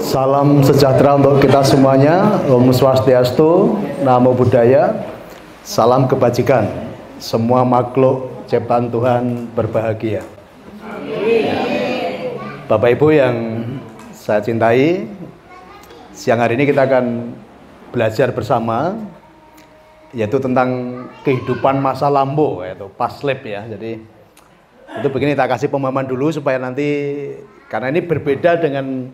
Salam sejahtera untuk kita semuanya. Om Swastiastu, Namo Buddhaya. Salam kebajikan. Semua makhluk ciptaan Tuhan berbahagia. Bapak Ibu yang saya cintai, siang hari ini kita akan belajar bersama, yaitu tentang kehidupan masa lampau, yaitu past life ya. Jadi itu begini, tak kasih pemahaman dulu supaya nanti, karena ini berbeda dengan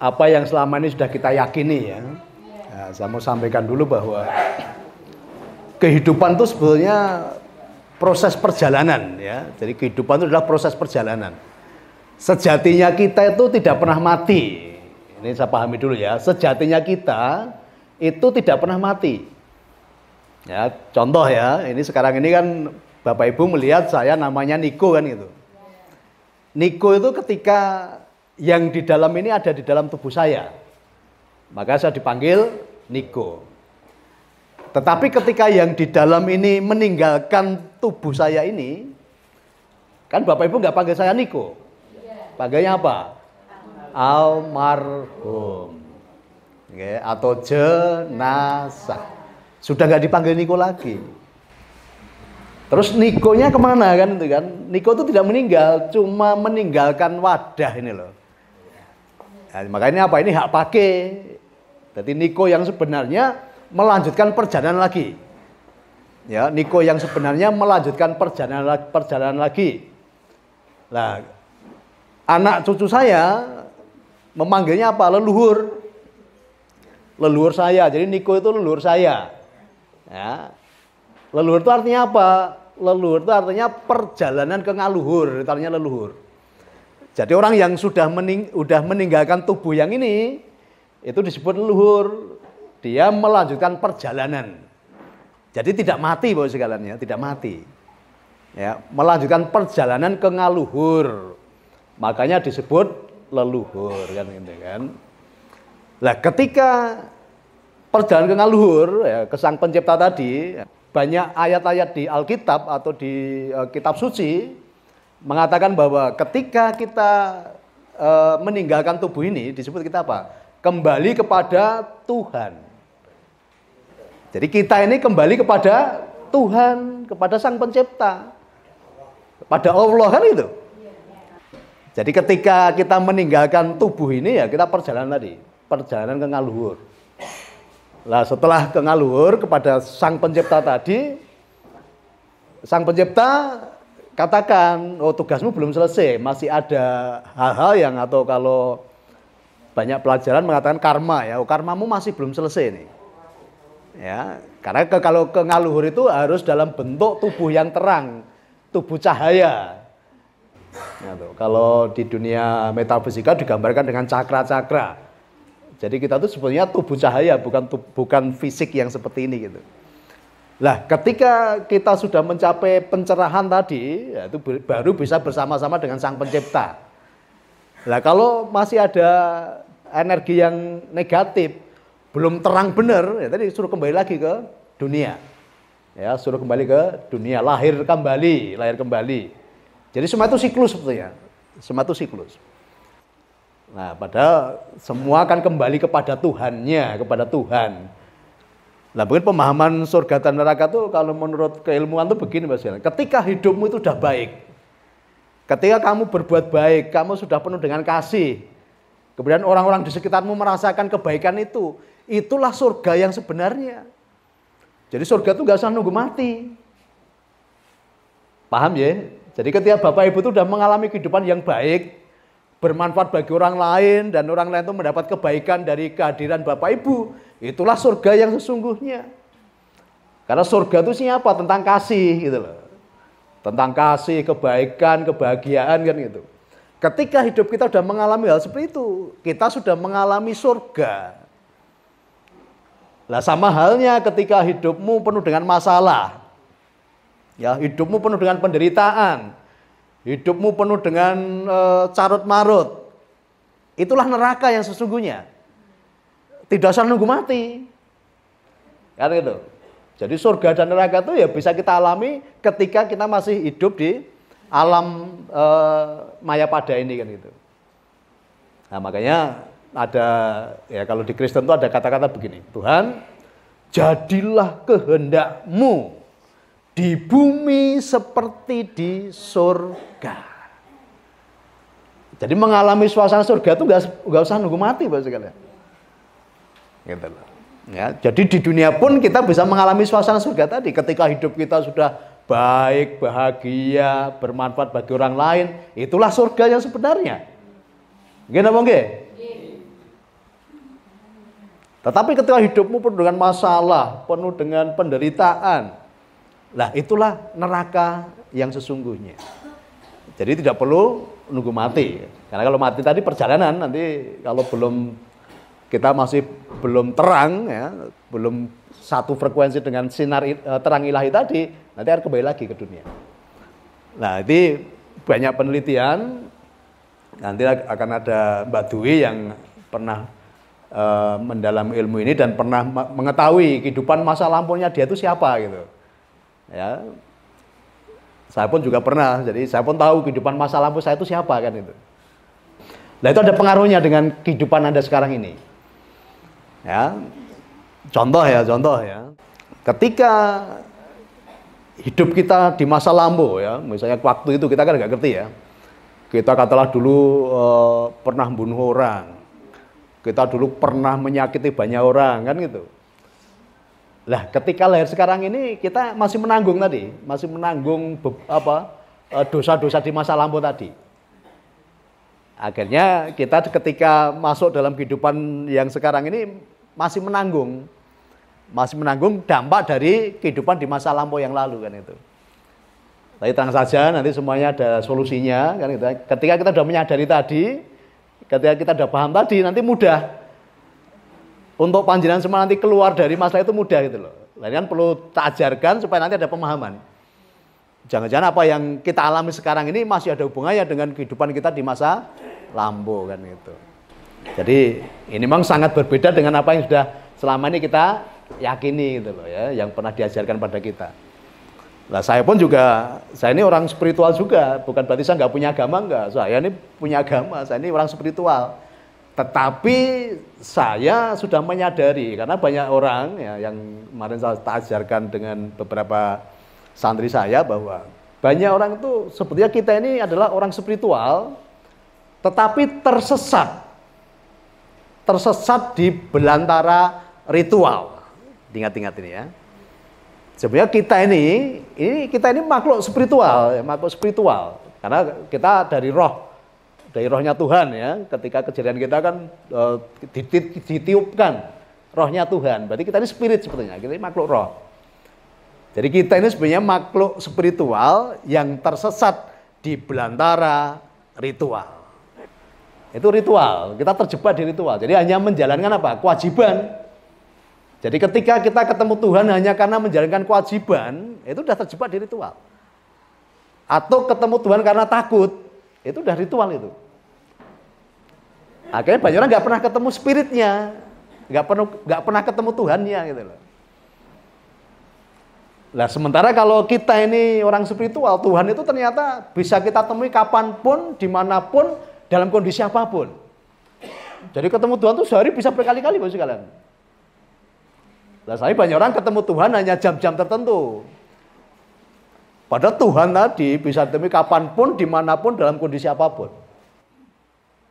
apa yang selama ini sudah kita yakini ya. Nah, saya mau sampaikan dulu bahwa kehidupan itu sebetulnya proses perjalanan ya. Jadi kehidupan itu adalah proses perjalanan. Sejatinya kita itu tidak pernah mati. Ini saya pahami dulu ya. Sejatinya kita itu tidak pernah mati. Ya, contoh ya, ini sekarang ini kan Bapak Ibu melihat saya namanya Niko kan gitu. Niko itu ketika yang di dalam ini ada di dalam tubuh saya, maka saya dipanggil Niko. Tetapi ketika yang di dalam ini meninggalkan tubuh saya ini, kan Bapak Ibu nggak panggil saya Niko, panggilnya apa? Almarhum, atau jenazah. Sudah nggak dipanggil Niko lagi. Terus Nikonya kemana kan itu kan? Niko itu tidak meninggal, cuma meninggalkan wadah ini loh. Nah, makanya apa? Ini hak pakai. Jadi Niko yang sebenarnya melanjutkan perjalanan lagi. Ya, Niko yang sebenarnya melanjutkan perjalanan lagi. Nah, anak cucu saya memanggilnya apa? Leluhur. Leluhur saya. Jadi Niko itu leluhur saya. Ya. Leluhur itu artinya apa? Leluhur itu artinya perjalanan ke ngaluhur, itu artinya leluhur. Jadi orang yang sudah meninggalkan tubuh yang ini, itu disebut leluhur. Dia melanjutkan perjalanan. Jadi tidak mati Bapak sekalian ya, tidak mati. Ya, melanjutkan perjalanan ke ngaluhur. Makanya disebut leluhur kan gitu kan. Nah, ketika perjalanan ke ngaluhur ya, ke Sang Pencipta tadi, banyak ayat-ayat di Alkitab atau di kitab suci mengatakan bahwa ketika kita meninggalkan tubuh ini disebut kita apa? Kembali kepada Tuhan. Jadi kita ini kembali kepada Tuhan, kepada Sang Pencipta, kepada Allah kan itu. Jadi ketika kita meninggalkan tubuh ini ya kita perjalanan tadi, perjalanan ke ngaluhur. Nah setelah ke ngaluhur kepada Sang Pencipta tadi, Sang Pencipta katakan, oh tugasmu belum selesai, masih ada hal-hal yang, atau kalau banyak pelajaran mengatakan karma ya, oh, karmamu masih belum selesai nih. Ya, karena kalau ke ngaluhur itu harus dalam bentuk tubuh yang terang, tubuh cahaya. Ya, tuh, kalau di dunia metafisika digambarkan dengan cakra-cakra. Jadi kita tuh sebenarnya tubuh cahaya, bukan fisik yang seperti ini gitu. Lah, ketika kita sudah mencapai pencerahan tadi, ya itu baru bisa bersama-sama dengan Sang Pencipta. Lah, kalau masih ada energi yang negatif, belum terang benar, ya tadi suruh kembali lagi ke dunia. Ya, suruh kembali ke dunia, lahir kembali. Jadi semua itu siklus sebetulnya. Semua itu siklus. Nah, padahal semua akan kembali kepada Tuhannya, kepada Tuhan. Nah, mungkin pemahaman surga dan neraka itu kalau menurut keilmuan itu begini Mas. Ketika hidupmu itu sudah baik, ketika kamu berbuat baik, kamu sudah penuh dengan kasih, kemudian orang-orang di sekitarmu merasakan kebaikan itu, itulah surga yang sebenarnya. Jadi surga itu gak usah nunggu mati. Paham ya? Jadi ketika Bapak Ibu itu sudah mengalami kehidupan yang baik, bermanfaat bagi orang lain, dan orang lain itu mendapat kebaikan dari kehadiran Bapak Ibu, itulah surga yang sesungguhnya. Karena surga itu siapa? Tentang kasih gitu loh. Tentang kasih, kebaikan, kebahagiaan kan gitu. Ketika hidup kita sudah mengalami hal seperti itu, kita sudah mengalami surga. Lah sama halnya ketika hidupmu penuh dengan masalah. Ya, hidupmu penuh dengan penderitaan. Hidupmu penuh dengan carut marut. Itulah neraka yang sesungguhnya. Tidak usah nunggu mati. Kan gitu. Jadi surga dan neraka itu ya bisa kita alami ketika kita masih hidup di alam mayapada ini kan gitu. Nah, makanya ada ya kalau di Kristen itu ada kata-kata begini, Tuhan, jadilah kehendak-Mu di bumi seperti di surga. Jadi mengalami suasana surga itu nggak usah nunggu mati, Bapak sekalian. Gitu loh. Ya, jadi di dunia pun kita bisa mengalami suasana surga tadi ketika hidup kita sudah baik, bahagia, bermanfaat bagi orang lain, itulah surga yang sebenarnya. Gimana nggih? Tetapi ketika hidupmu penuh dengan masalah, penuh dengan penderitaan, lah itulah neraka yang sesungguhnya. Jadi tidak perlu nunggu mati. Karena kalau mati tadi perjalanan, nanti kalau kita masih belum terang, ya, belum satu frekuensi dengan sinar terang ilahi tadi, nanti akan kembali lagi ke dunia. Nah, ini banyak penelitian. Nanti akan ada Mbak Dwi yang pernah mendalami ilmu ini dan pernah mengetahui kehidupan masa lampaunya dia itu siapa gitu. Ya, saya pun juga pernah. Jadi saya pun tahu kehidupan masa lampau saya itu siapa kan itu. Nah, itu ada pengaruhnya dengan kehidupan Anda sekarang ini. Ya, contoh ya. Ketika hidup kita di masa lampau ya, misalnya waktu itu kita kan nggak ngerti ya. Kita katalah dulu pernah bunuh orang, kita dulu pernah menyakiti banyak orang kan gitu. Lah, ketika lahir sekarang ini kita masih menanggung dosa-dosa di masa lampau tadi. Akhirnya kita ketika masuk dalam kehidupan yang sekarang ini masih menanggung dampak dari kehidupan di masa lampau yang lalu kan itu. Tapi tenang saja, nanti semuanya ada solusinya kan gitu. Ketika kita sudah menyadari tadi, ketika kita sudah paham tadi, nanti mudah untuk panjenengan semua nanti keluar dari masalah itu mudah gitu loh. Lain kan perlu tak ajarkan supaya nanti ada pemahaman. Jangan-jangan apa yang kita alami sekarang ini masih ada hubungannya dengan kehidupan kita di masa lampau kan gitu. Jadi ini memang sangat berbeda dengan apa yang sudah selama ini kita yakini gitu loh ya, yang pernah diajarkan pada kita. Nah, saya pun juga, saya ini orang spiritual juga, bukan berarti saya nggak punya agama, enggak. Saya ini punya agama, saya ini orang spiritual. Tetapi saya sudah menyadari, karena banyak orang ya, yang kemarin saya ajarkan dengan beberapa santri saya bahwa banyak orang itu sebetulnya kita ini adalah orang spiritual, tetapi tersesat di belantara ritual. Ingat-ingat ini ya. Sebenarnya kita ini makhluk spiritual, karena kita dari rohnya Tuhan ya. Ketika kejadian kita kan ditiupkan rohnya Tuhan. Berarti kita ini spirit sebetulnya, kita ini makhluk roh. Jadi kita ini sebenarnya makhluk spiritual yang tersesat di belantara ritual. Itu ritual, kita terjebak di ritual. Jadi hanya menjalankan apa? Kewajiban. Jadi ketika kita ketemu Tuhan hanya karena menjalankan kewajiban, itu sudah terjebak di ritual. Atau ketemu Tuhan karena takut, itu sudah ritual itu. Akhirnya banyak orang nggak pernah ketemu spiritnya, nggak pernah ketemu Tuhannya gitu loh. Nah, sementara kalau kita ini orang spiritual, Tuhan itu ternyata bisa kita temui kapanpun, dimanapun, dalam kondisi apapun. Jadi ketemu Tuhan itu sehari bisa berkali-kali Bapak sekalian. Nah, saya banyak orang ketemu Tuhan hanya jam-jam tertentu. Padahal Tuhan tadi bisa ditemui kapanpun, dimanapun, dalam kondisi apapun.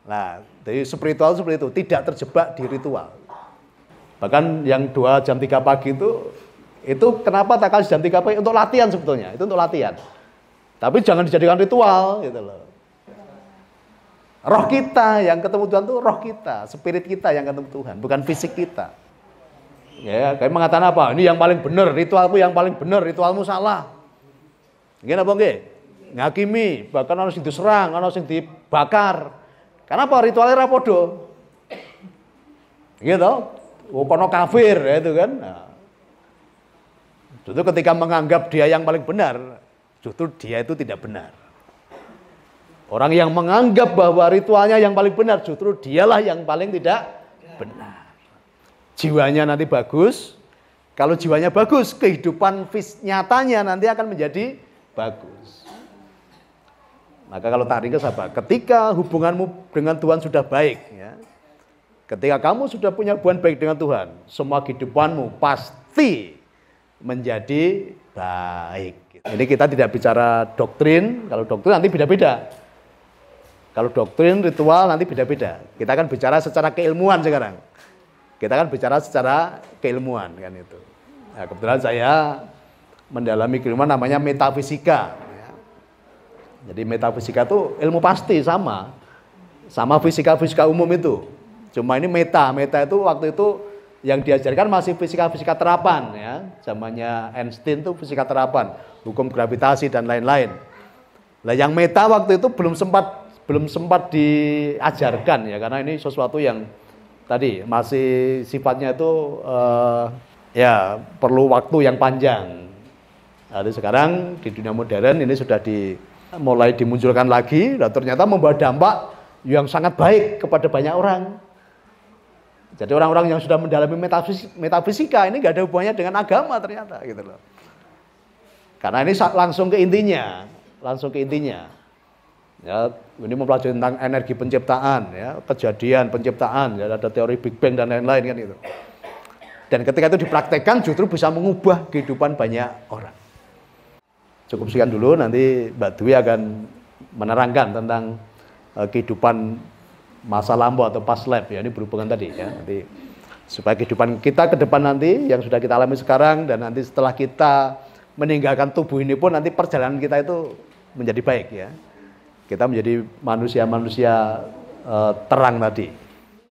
Nah, dari spiritual seperti itu, tidak terjebak di ritual. Bahkan yang 2 jam 3 pagi itu kenapa tak kasih jam 3 pagi? Untuk latihan sebetulnya, itu untuk latihan. Tapi jangan dijadikan ritual gitu loh. Roh kita yang ketemu Tuhan itu roh kita, spirit kita yang ketemu Tuhan, bukan fisik kita. Ya, kayak mengatakan apa? Ini yang paling benar, ritualmu yang paling benar, ritualmu salah. Gimana apa nggih? Ngakimi, bahkan harus diserang, harus dibakar. Kenapa ritualnya ra padha? Gitu. Kono kafir ya itu kan. Nah, justru ketika menganggap dia yang paling benar, justru dia itu tidak benar. Orang yang menganggap bahwa ritualnya yang paling benar, justru dialah yang paling tidak benar. Jiwanya nanti bagus. Kalau jiwanya bagus, kehidupan nyatanya nanti akan menjadi bagus. Maka kalau tak ringkas apa? Ketika hubunganmu dengan Tuhan sudah baik, ya, Ketika kamu sudah punya hubungan baik dengan Tuhan, semua kehidupanmu pasti menjadi baik. Ini kita tidak bicara doktrin, kalau doktrin nanti beda-beda. Kalau doktrin, ritual nanti beda-beda. Kita akan bicara secara keilmuan sekarang. Kita akan bicara secara keilmuan kan itu. Nah, kebetulan saya mendalami keilmuan namanya metafisika. Jadi metafisika itu ilmu pasti sama fisika-fisika umum itu. Cuma ini meta itu waktu itu yang diajarkan masih fisika-fisika terapan ya. Zamannya Einstein itu fisika terapan, hukum gravitasi dan lain-lain. Nah, yang meta waktu itu belum sempat diajarkan ya, karena ini sesuatu yang tadi masih sifatnya itu ya perlu waktu yang panjang. Jadi sekarang di dunia modern ini sudah mulai dimunculkan lagi, dan ternyata membawa dampak yang sangat baik kepada banyak orang. Jadi orang-orang yang sudah mendalami metafisika ini nggak ada hubungannya dengan agama ternyata gitu loh. Karena ini langsung ke intinya. Ya, ini mempelajari tentang energi penciptaan, ya, kejadian penciptaan, ya, ada teori Big Bang dan lain-lain kan itu. Dan ketika itu dipraktekkan justru bisa mengubah kehidupan banyak orang. Cukup sekian dulu, nanti Mbak Dwi akan menerangkan tentang kehidupan masa lampau atau past life, ya, ini berhubungan tadi ya, nanti supaya kehidupan kita ke depan nanti yang sudah kita alami sekarang dan nanti setelah kita meninggalkan tubuh ini pun nanti perjalanan kita itu menjadi baik ya. Kita menjadi manusia-manusia terang tadi.